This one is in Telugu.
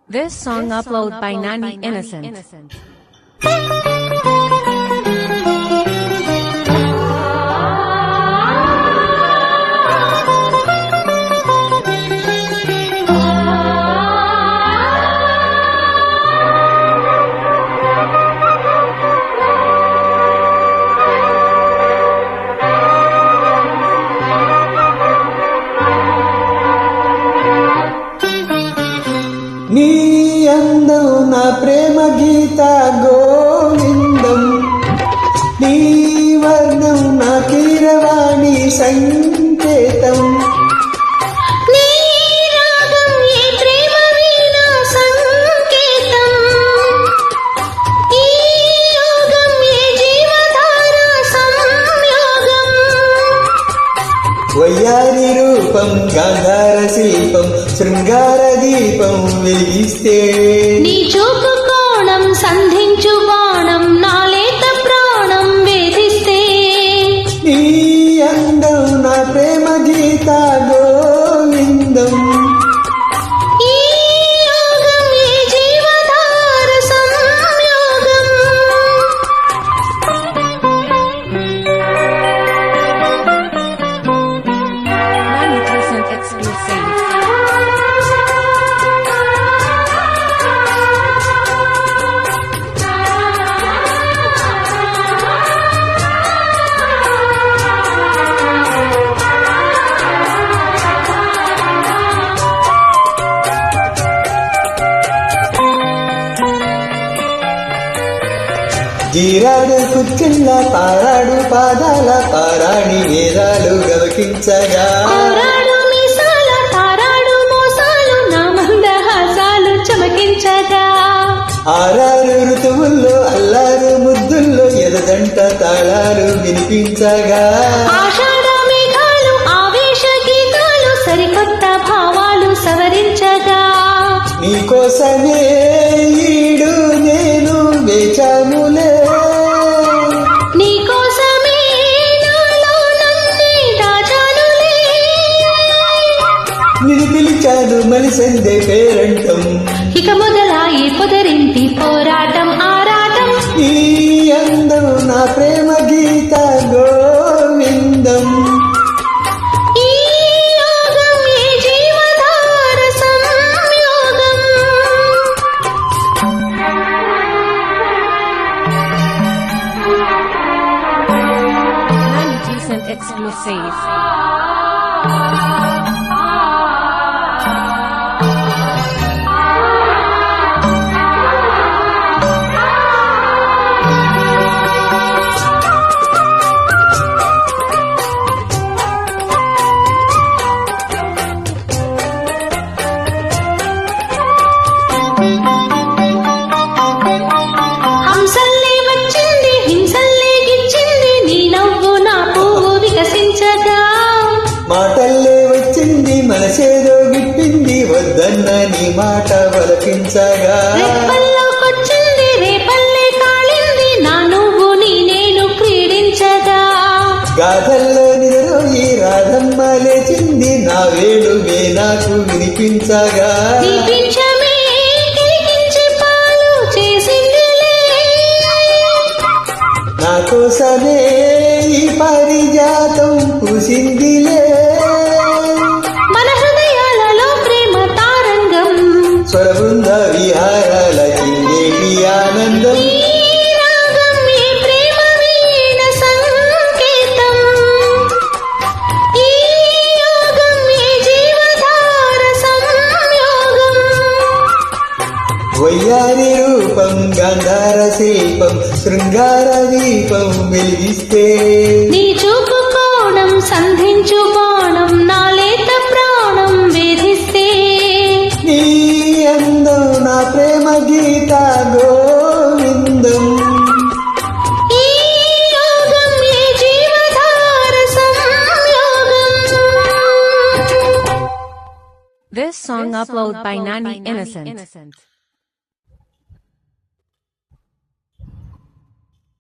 This song upload by Nani Innocent. నీ అందం నా ప్రేమ గీత గోవిందం, నీ వర్ణం నా కీరవాణి సంకేతం. నీ రాగం ఏ ప్రేమ వీణ సంకేతం, ఈ యోగం ఏ జీవధార సంయోగం. వయ్యారి రూపం గాంధార శిల్పం, శృంగార దీపం వెలిగిస్తే నీ చూపు కోణం సంధించు బాణం, నాలేత ప్రాణం వేధిస్తే. నీ అందం నా ప్రేమ గీత గోవిందం, ఈ యోగం ఏ జీవధార సంయోగం. Nani Innocent exclusive. జీరాడు కుచ్చిళ్ళ పారాడు పాదాల పారాణి వేదాలు గవకించగా, ఆరాడు మీసాల తారాడు మోసాలు నా మందహాసాలు చమకించగా. ఆరారు ఋతువుల్లో అల్లారు ముద్దుల్లో ఎదజంట తాళాలు వినిపించగా, ఆషాఢ మేఘాలు ఆవేశ గీతాలు సరికొత్త భావాలు సవరించగా. నీకోసమే ఈడు నేను వేచానులే, నీకోసమే నాలో నన్నే దాచానులే. నిన్ను పిలిచాను మలిసందే పేరంటం, ఇక మొదలాయి పొదరింటి పోరాటం ఆరాటం. ఈ అందం నా ప్రేమ గీత గోవిందం, ఈ యోగం ఏ జీవధార సంయోగం. Nani Innocent exclusive. హంసల్లే వచ్చింది హింసల్లే గిచ్చింది, నీ నవ్వు నా పువ్వు వికసించగా. మాటల్లే వచ్చింది మనసేదో గిప్పింది, వద్దన్న నీ మాట వలపించగా, రెప్పల్లోకొచ్చింది రేపల్లే కాళింది, నా నువ్వు నీ నేను క్రీడించగా. గాథల్లో నిరరోయి రాధమ్మ లేచింది, నా వేణువే నాకు వినిపించగా, నీ పింఛమే కిరికించి పాలు చేసిందిలే. నా కోసమే ఈ పారిజాతం పూసిందిలే. మన హృదయాలలో ప్రేమ తారంగం, స్వరబృంద విహారాల చిందేటి ఆనందం, ఈ రాగం ఏ ప్రేమ వీణ సంకేతం, ఈ యోగం ఏ జీవధార సంయోగం. వయ్యారి రూపం గాంధార శిల్పం, శృంగార దీపం వెలిగిస్తే నీ చూపు కోణం సంధించు బాణం, నాలేత ప్రాణం వేధిస్తే. నీ అందం నా ప్రేమ గీత గోవిందం, ఈ యోగం ఏ జీవధార సంయోగం. This song upload by Nani Innocent.